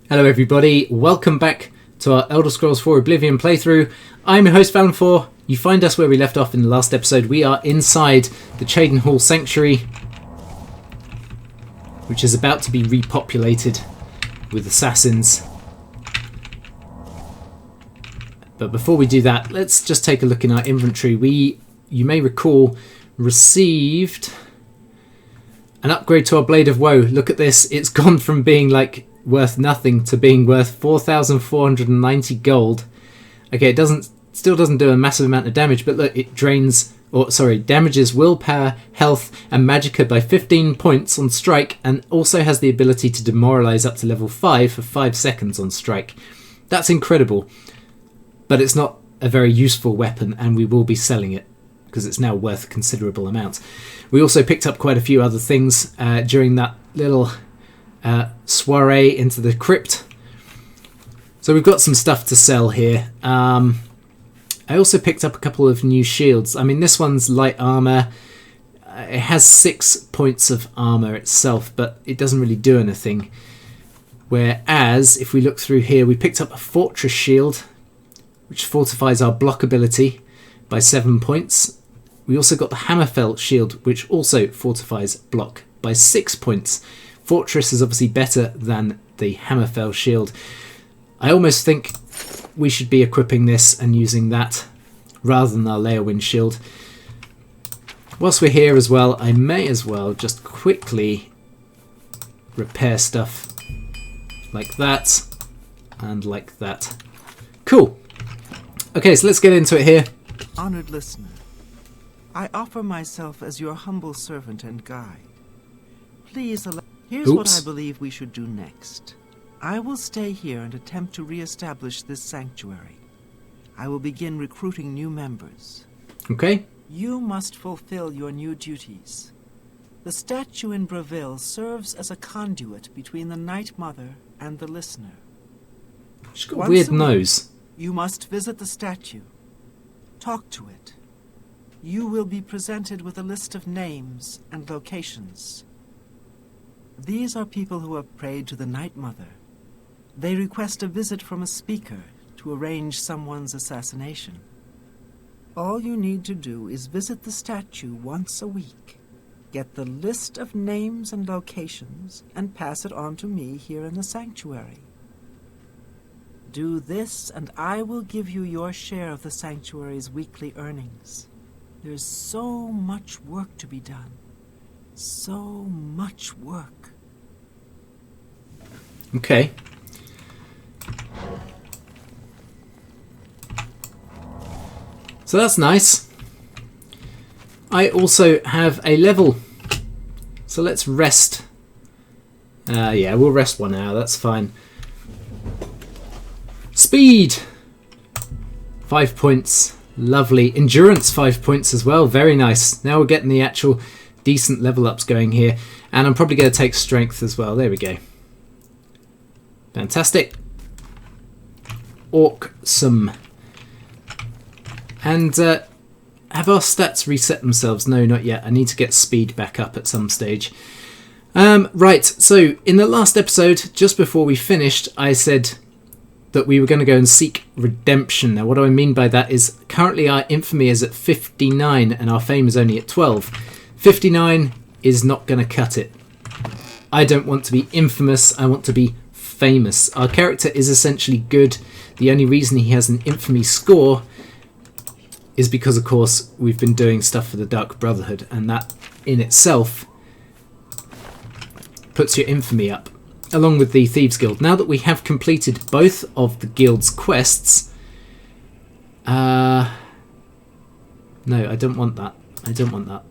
Hello everybody, welcome back to our Elder Scrolls 4 Oblivion playthrough. I'm your host Valenfor. You find us where we left off in the last episode. We are inside the Cheydinhal Sanctuary, which is about to be repopulated with assassins. But before we do that, let's just take a look in our inventory. We, you may recall, received an upgrade to our Blade of Woe. Look at this, it's gone from being like worth nothing to being worth 4,490 gold. Okay, it still doesn't do a massive amount of damage, but look, it damages willpower, health, and magicka by 15 points on strike, and also has the ability to demoralize up to level 5 for 5 seconds on strike. That's incredible, but it's not a very useful weapon, and we will be selling it because it's now worth considerable amounts. We also picked up quite a few other things during that little soiree into the crypt. So we've got some stuff to sell here. I also picked up a couple of new shields. I mean, this one's light armor. It has 6 points of armor itself, but it doesn't really do anything. Whereas, if we look through here, we picked up a fortress shield, which fortifies our block ability by 7 points. We also got the Hammerfell shield, which also fortifies block by 6 points. Fortress is obviously better than the Hammerfell shield. I almost think we should be equipping this and using that rather than our Leowind shield. Whilst we're here as well, I may as well just quickly repair stuff like that and like that. Cool. Okay, so let's get into it here. Honored listener, I offer myself as your humble servant and guide. Please allow... Here's what I believe we should do next. I will stay here and attempt to re-establish this sanctuary. I will begin recruiting new members. Okay. You must fulfill your new duties. The statue in Bravil serves as a conduit between the Night Mother and the listener. She's got a weird nose. You must visit the statue. Talk to it. You will be presented with a list of names and locations. These are people who have prayed to the Night Mother. They request a visit from a speaker to arrange someone's assassination. All you need to do is visit the statue once a week, get the list of names and locations, and pass it on to me here in the sanctuary. Do this, and I will give you your share of the sanctuary's weekly earnings. There's so much work to be done. So much work. Okay. So that's nice. I also have a level. So let's rest. Yeah, we'll rest 1 hour. That's fine. Speed. 5 points. Lovely. Endurance 5 points as well. Very nice. Now we're getting the actual decent level ups going here, and I'm probably going to take strength as well. There we go. Fantastic. Awesome. And have our stats reset themselves? No, not yet. I need to get speed back up at some stage. Right, so in the last episode, just before we finished, I said that we were going to go and seek redemption. Now, what do I mean by that is currently our infamy is at 59 and our fame is only at 12. 59 is not going to cut it. I don't want to be infamous, I want to be famous. Our character is essentially good. The only reason he has an infamy score is because, of course, we've been doing stuff for the Dark Brotherhood, and that in itself puts your infamy up, along with the Thieves Guild. Now that we have completed both of the guild's quests... No, I don't want that. I don't want that.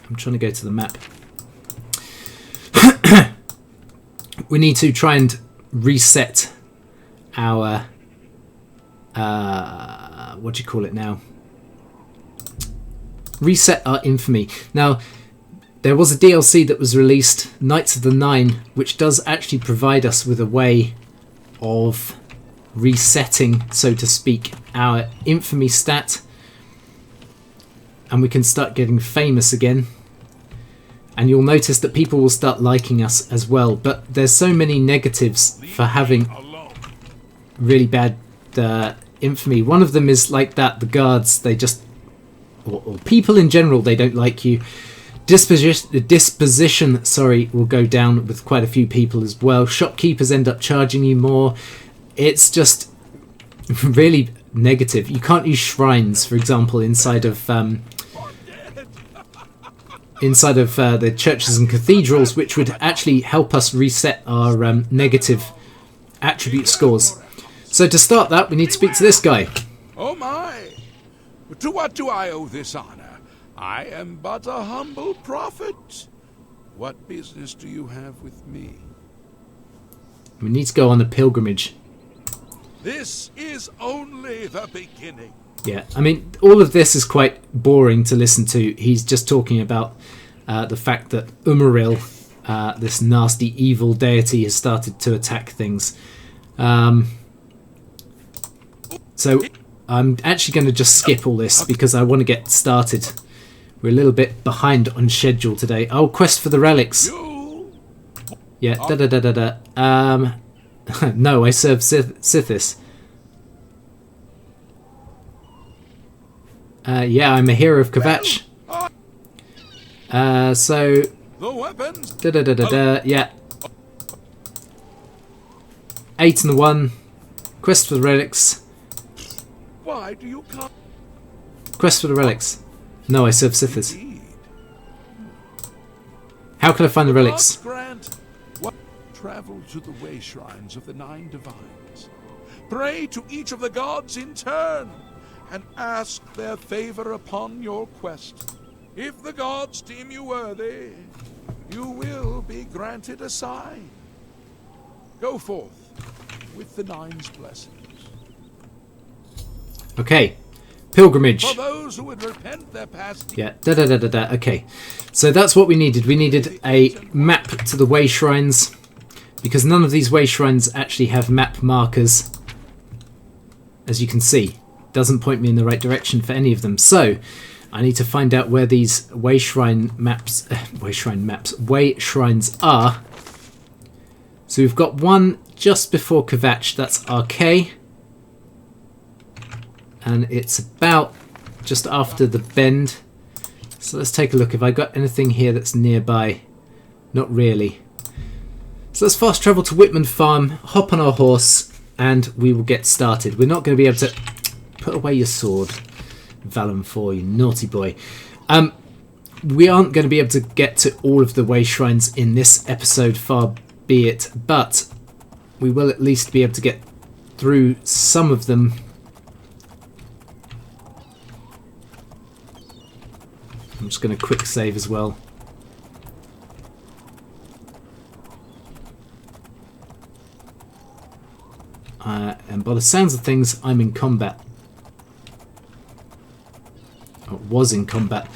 I'm trying to go to the map. We need to try and reset our... what do you call it now? Reset our infamy. Now, there was a DLC that was released, Knights of the Nine, which does actually provide us with a way of resetting, so to speak, our infamy stat. And we can start getting famous again. and you'll notice that people will start liking us as well. But there's so many negatives for having really bad infamy. One of them is like that, the guards, they just, or people in general, they don't like you. Disposition, sorry, will go down with quite a few people as well. Shopkeepers end up charging you more. It's just really negative. You can't use shrines, for example, inside of the churches and cathedrals, which would actually help us reset our negative attribute scores. So to start that, we need to speak to this guy. Oh my! To what do I owe this honor? I am but a humble prophet. What business do you have with me? We need to go on a pilgrimage. This is only the beginning. Yeah, I mean, all of this is quite boring to listen to. He's just talking about the fact that Umaril, this nasty evil deity, has started to attack things. So I'm actually going to just skip all this because I want to get started. We're a little bit behind on schedule today. Oh, quest for the relics. Yeah, no, I serve Sithis. Yeah, I'm a hero of Kvatch. So... The weapons. Yeah. 8 and the 1. Quest for the relics. Why do you come? Quest for the relics. No, I serve Sithis. How can I find the relics? Travel to the way shrines of the 9 divines. Pray to each of the gods in turn, and ask their favor upon your quest. If the gods deem you worthy, you will be granted a sign. Go forth with the 9's blessings. Okay. Pilgrimage. For those who would repent their past. Yeah. Okay. So that's what we needed. We needed a map to the way shrines, because none of these way shrines actually have map markers. As you can see, doesn't point me in the right direction for any of them. So I need to find out where these way shrines are. So we've got one just before Kvatch. That's RK. And it's about just after the bend. So let's take a look. Have I got anything here that's nearby? Not really. So let's fast travel to Whitman Farm, hop on our horse, and we will get started. We're not going to be able to... Put away your sword, Valenfor, you naughty boy. We aren't going to be able to get to all of the way shrines in this episode, far be it, but we will at least be able to get through some of them. I'm just going to quick save as well. And by the sounds of things, I'm in combat. Or was in combat.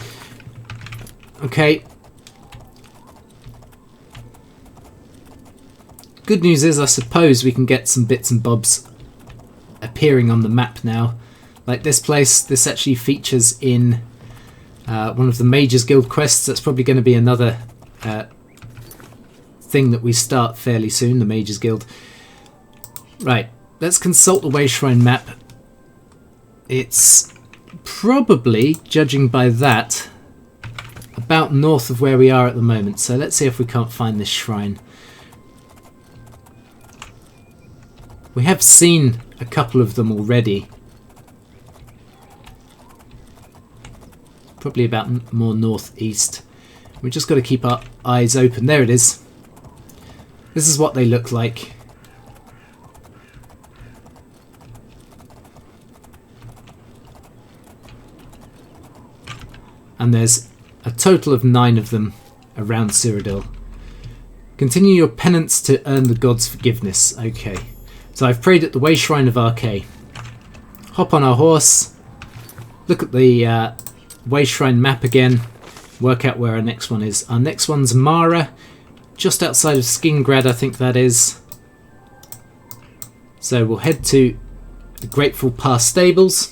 Okay. Good news is, I suppose we can get some bits and bobs appearing on the map now. Like this place, this actually features in one of the Mages Guild quests. That's probably going to be another thing that we start fairly soon, the Mages Guild. Right, let's consult the way shrine map. It's probably, judging by that, about north of where we are at the moment. So let's see if we can't find this shrine. We have seen a couple of them already. Probably about more northeast. We've just got to keep our eyes open. There it is. This is what they look like. And there's a total of 9 of them around Cyrodil. Continue your penance to earn the god's forgiveness. Okay. So I've prayed at the way shrine of RK. Hop on our horse. Look at the way shrine map again. Work out where our next one is. Our next one's Mara. Just outside of Skingrad, I think that is. So we'll head to the Grateful Pass stables.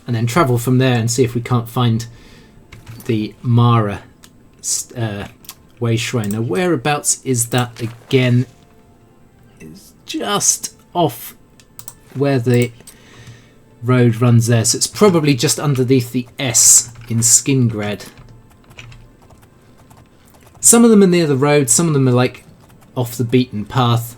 And then travel from there and see if we can't find the Mara way shrine. Now whereabouts is that again? It's just off where the road runs there, so it's probably just underneath the S in Skingrad. Some of them are near the road, some of them are like off the beaten path.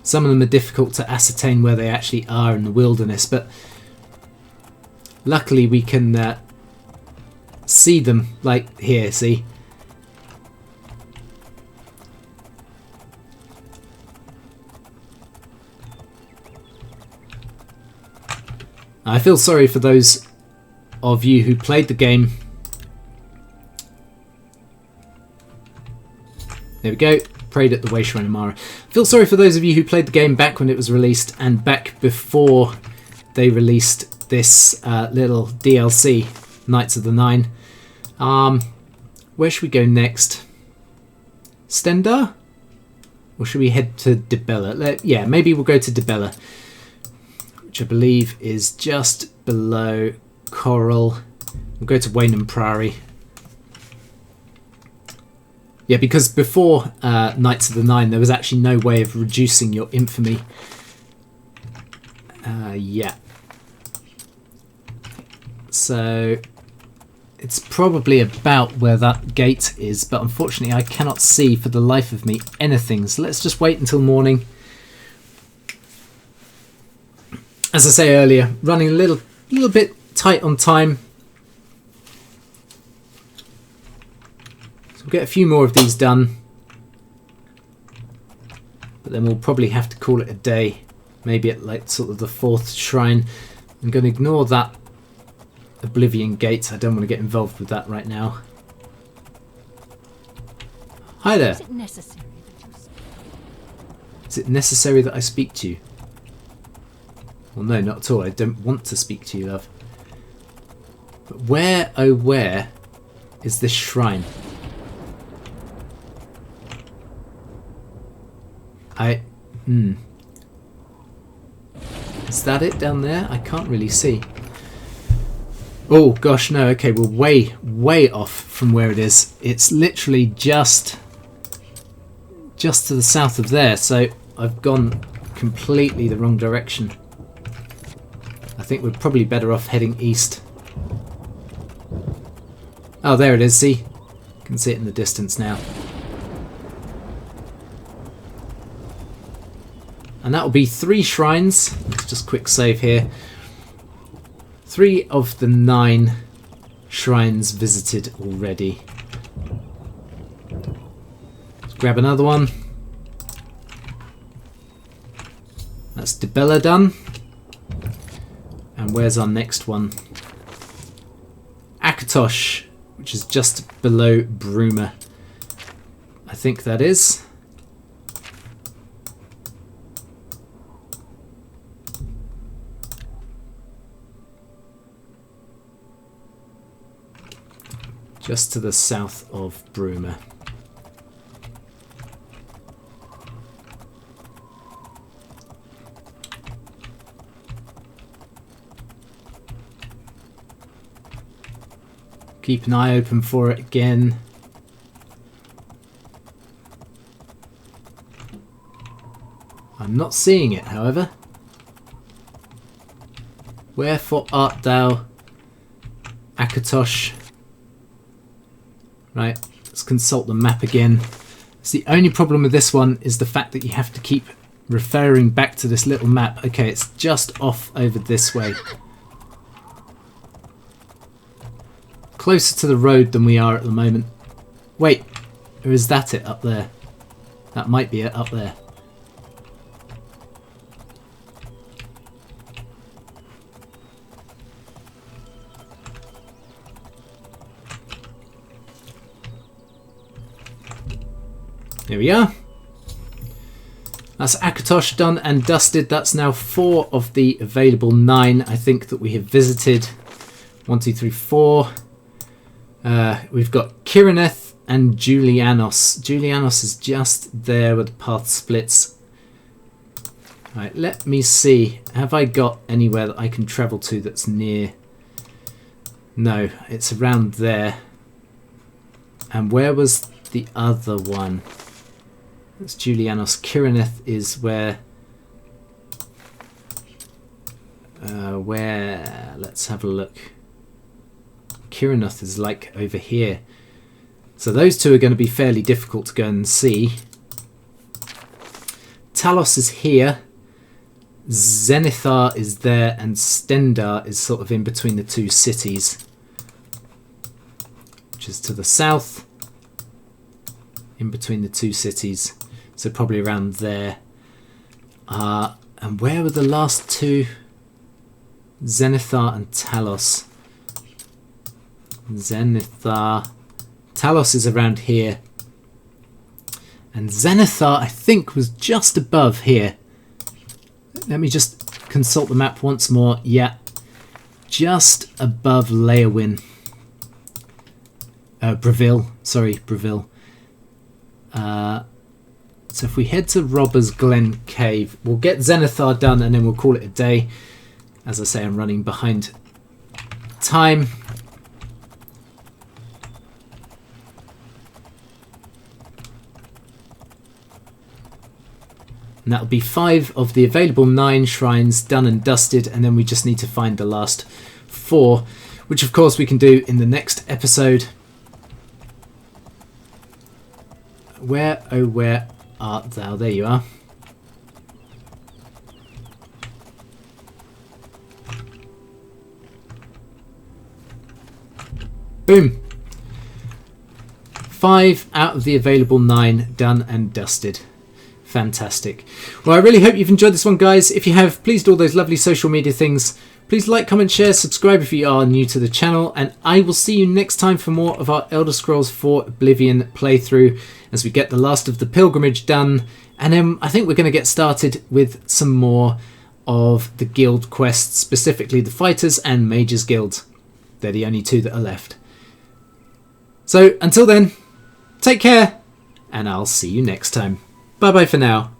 Some of them are difficult to ascertain where they actually are in the wilderness, but luckily we can see them, like here, see? I feel sorry for those of you who played the game. There we go. Prayed at the Way Shrine of Mara. Feel sorry for those of you who played the game back when it was released and back before they released this little DLC, Knights of the Nine. Where should we go next? Stendar? Or should we head to DiBella? Yeah, maybe we'll go to DiBella, which I believe is just below Coral. We'll go to Waynham Priory. Yeah, because before Knights of the Nine, there was actually no way of reducing your infamy. Yeah. So it's probably about where that gate is, but unfortunately I cannot see for the life of me anything. So let's just wait until morning. As I say earlier, running a little bit tight on time. So we'll get a few more of these done. But then we'll probably have to call it a day. Maybe at like sort of the 4th shrine. I'm going to ignore that Oblivion gate. I don't want to get involved with that right now. Hi there. Is it necessary that you speak? Is it necessary that I speak to you? Well, no, not at all. I don't want to speak to you, love. But where, oh where, is this shrine? Is that it down there? I can't really see. Oh, gosh, no. Okay, we're way off from where it is. It's literally just to the south of there, so I've gone completely the wrong direction. I think we're probably better off heading east. Oh, there it is, see? You can see it in the distance now. And that will be 3 shrines. Let's just quick save here. 3 of the 9 shrines visited already. Let's grab another one. That's DiBella done. And where's our next one? Akatosh, which is just below Bruma. I think that is. Just to the south of Bruma. Keep an eye open for it again. I'm not seeing it, however. Wherefore art thou, Akatosh? Right, let's consult the map again. So the only problem with this one is the fact that you have to keep referring back to this little map. Okay, it's just off over this way. Closer to the road than we are at the moment. Wait, or is that it up there? That might be it up there. Here we are. That's Akatosh done and dusted. That's now 4 of the available 9, I think, that we have visited. 1, 2, 3, 4. We've got Kirineth and Julianos. Julianos is just there where the path splits. Right, let me see. Have I got anywhere that I can travel to that's near No, it's around there. And where was the other one? It's Julianos. Kirineth is where... Let's have a look. Kirineth is like over here. So those two are going to be fairly difficult to go and see. Talos is here. Zenithar is there, and Stendar is sort of in between the two cities, which is to the south, in between the two cities, so probably around there. And where were the last two? Zenithar and Talos. Zenithar. Talos is around here. And Zenithar, I think, was just above here. Let me just consult the map once more. Yeah, just above Leowin. Breville. Sorry, Breville. So if we head to Robber's Glen Cave, we'll get Zenithar done and then we'll call it a day. As I say, I'm running behind time. And that'll be 5 of the available 9 shrines done and dusted, and then we just need to find the last 4, which of course we can do in the next episode. Where, oh where art thou? There you are. Boom. 5 out of the available 9 done and dusted. Fantastic. Well, I really hope you've enjoyed this one, guys. If you have, please do all those lovely social media things. Please like, comment, share, subscribe if you are new to the channel, and I will see you next time for more of our Elder Scrolls 4 Oblivion playthrough as we get the last of the pilgrimage done, and then I think we're going to get started with some more of the guild quests, specifically the Fighters and Mages Guild. They're the only 2 that are left. So until then, take care, and I'll see you next time. Bye bye for now.